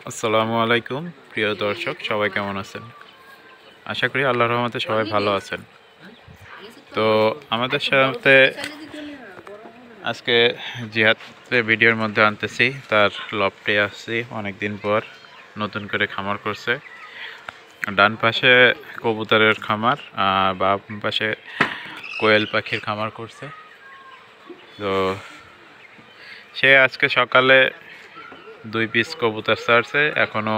আসসালামু আলাইকুম প্রিয় দর্শক, সবাই কেমন আছেন? আশা করি আল্লাহর রহমতে সবাই ভালো আছেন। তো আমাদের সাথে আজকে জিহাদের ভিডিওর মধ্যে আনতেছি, তার লফটে আসছি অনেক দিন পর। নতুন করে খামার করছে, ডান পাশে কবুতরের খামার আর বাম পাশে কোয়েল পাখির খামার করছে। তো সে আজকে সকালে 2 পিস কবুতর ছাড়ছে, এখনও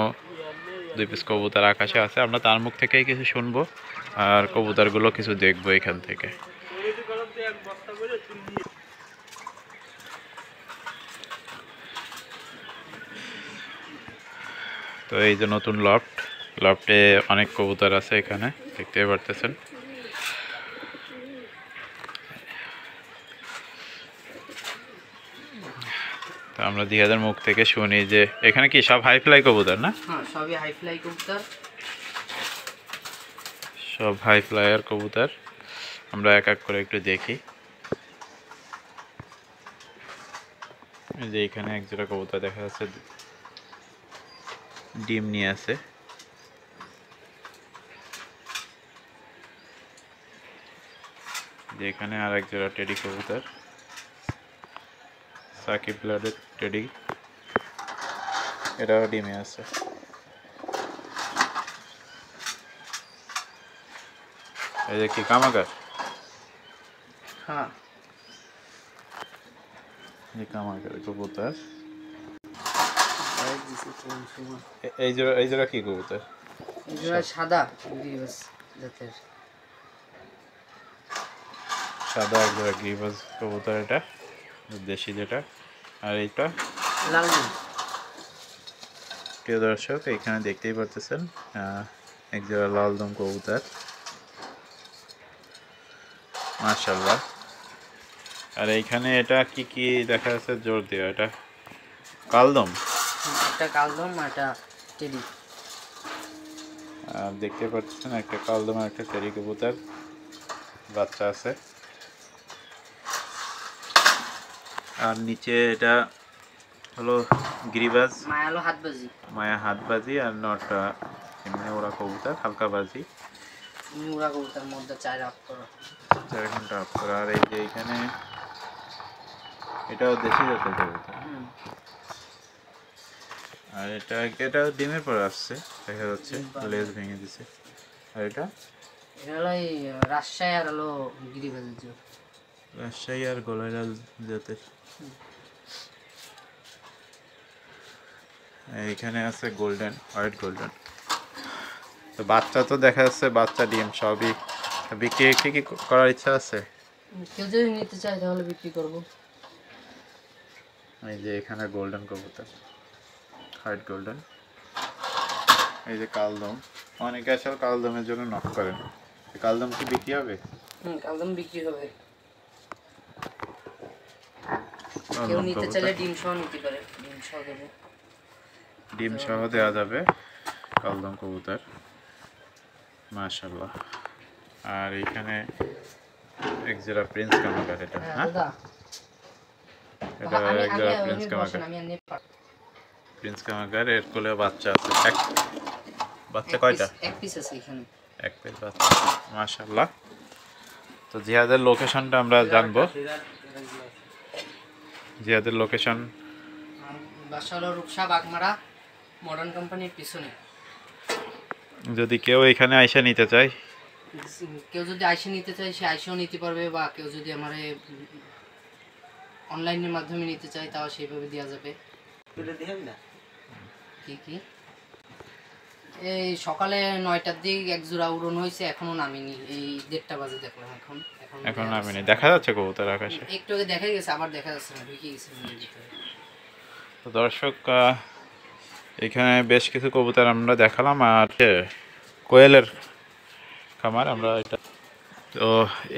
2 পিস কবুতর আকাশে আছে। আমরা তার মুখ থেকেই কিছু শুনবো আর কবুতরগুলো কিছু দেখবো এখান থেকে। তো এই যে নতুন লফটে অনেক কবুতর আছে, এখানে দেখতে পারতেছেন। তো আমরা জিহাদের মুখ থেকে শুনি যে এখানে কি সব হাই ফ্লাই কবুতর না? হ্যাঁ, সবই হাই ফ্লাই কবুতর। সব হাই ফ্লায়ার কবুতর। আমরা এক এক করে একটু দেখি। এই যে এখানে এক জোড়া কবুতর দেখা যাচ্ছে, ডিম নিয়ে আছে। যে এখানে আর এক জোড়া টেডি কবুতর, সাকিব ব্লাডের টেডি, এটাও ডিমে আছে। এই যে কি কামাগার, হ্যাঁ, এই কামাগার কবুতর। এই এই জোড়া কি কবুতর? জোড়া সাদা গ্রিবাস জাতের। সাদা এক জোড়া গ্রিবাস কবুতর, এটা দেশি যেটা। আর এইটা লাল। প্রিয় দর্শক, এখানে দেখতেই পারতেছেন এক জোড়া লালদম কবুতর, মাশাআল্লাহ। আর এইখানে এটা কি কি দেখা যাচ্ছে জোর দিয়ে? এটা কালদম, একটা কালদম, একটা টেডি। দেখতে পাচ্ছেন একটা কালদম আর একটা টেরি কবুতর বাচ্চা আছে। আর নিচে এটা হলো গিরিবাজ, মায়া হাতবাজি, আর নটা এমনি ওরা কবুতর হালকা বাজি। ওরা কবুতর মধ্যে 4 আপ করা, 4 ঘন্টা আপ করা। আর এই যে এখানে এটাও দেশি জাতের কবুতর। আর এটাও ডিমের পর আসছে, দেখা যাচ্ছে লেজ ভেঙে দিছে। আর এটা হলো এই রাজশাহী আর হলো গিরিবাজের জোর। রাজশাহী আর গলাইলাল জাতের। এইখানে আছে গোল্ডেন, হোয়াইট গোল্ডেন। তো বাচ্চা তো দেখা যাচ্ছে, বাচ্চা ডিম সবই বিক্রি কি করার ইচ্ছা আছে? কেউ যদি নিতে চায় তাহলে বিক্রি করব। এই যে এখানে গোল্ডেন কবুতর, হোয়াইট গোল্ডেন। এই যে কালদম, অনেকে আসলে কালদমের জন্য নক করেন। কালদম কি বিক্রি হবে? কালদম বিক্রি হবে। কেউ নিতে চাইলে ডিম সহ নিতে পারে, ডিম সহ দেবো। ডিম সহ দেওয়া যাবে কালদম কবুতর, মাশাআল্লাহ। আর এখানে এক জোড়া প্রিন্স কামাগার, এটা হ্যাঁ, এটা এক জোড়া প্রিন্স কামাগার। প্রিন্স কামাগার, এর কোলে বাচ্চা আছে। বাচ্চা কয়টা? এক পিস আছে এখানে, এক পিস বাচ্চা, মাশাআল্লাহ। তো জিহাদের লোকেশনটা আমরা জানবো। জিহাদের লোকেশন বাসা হলো রূপসা বাগমারা মডার্ন কোম্পানির পিছনে। যদি কেউ এখানে আইসা নিতে চায়, কেউ যদি আইসে নিতে চায় সে আইসেও নিতে পারবে, বা কেউ যদি আমার অনলাইনের মাধ্যমে নিতে চায় তাও সেইভাবে দেওয়া যাবে। কি কি এই সকালে 9টার দিক এক জোড়া উড়ন হয়েছে, এখনো নামিনি। এই 1:30 বাজে দেখলাম, এখন নামিনি। দেখা যাচ্ছে কবুতর আকাশে, একটু আগে দেখা গেছে, আবার দেখা যাচ্ছে না, ঢুকে গেছে মনের ভিতরে। তো দর্শক, এখানে বেশ কিছু কবুতর আমরা দেখালাম। আর কোয়েলের খামার আমরা এটা। তো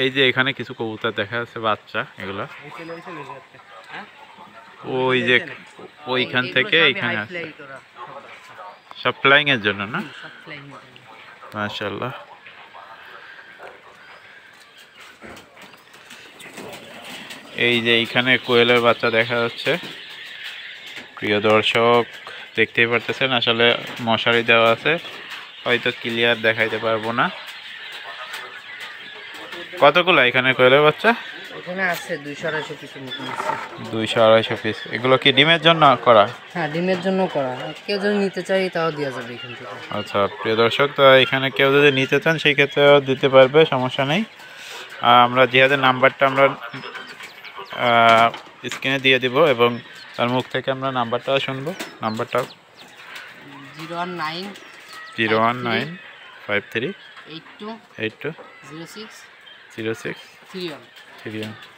এই যে এখানে কিছু কবুতর দেখা যাচ্ছে বাচ্চা, এগুলা ওই যে ওইখান থেকে এইখানে আসছে, সব ফ্লাইং এর জন্য না? মাশাআল্লাহ। এই যে এইখানে কোয়েলের বাচ্চা দেখা যাচ্ছে। প্রিয় দর্শক, দেখতেই পারতেছেন আসলে মশারি দেওয়া আছে, হয়তো ক্লিয়ার দেখাইতে পারবো না। কতগুলো এখানে কোয়েলের বাচ্চা? এখানে আছে 200-250 পিসের মতন আছে। 200-250 পিস। এগুলো কি ডিমের জন্য করা? হ্যাঁ, ডিমের জন্য করা। কেউ যদি নিতে চাই তাও দেওয়া যাবে এখান থেকে। আচ্ছা প্রিয় দর্শক, তো এখানে কেউ যদি নিতে চান সেই ক্ষেত্রেও দিতে পারবে, সমস্যা নেই। আমরা জিহাদের নাম্বারটা আমরা স্ক্রিনে দিয়ে দিব এবং তার মুখ থেকে আমরা নাম্বারটাও শুনবো। নাম্বারটা 019 01953 82 82 06 06 31। 31।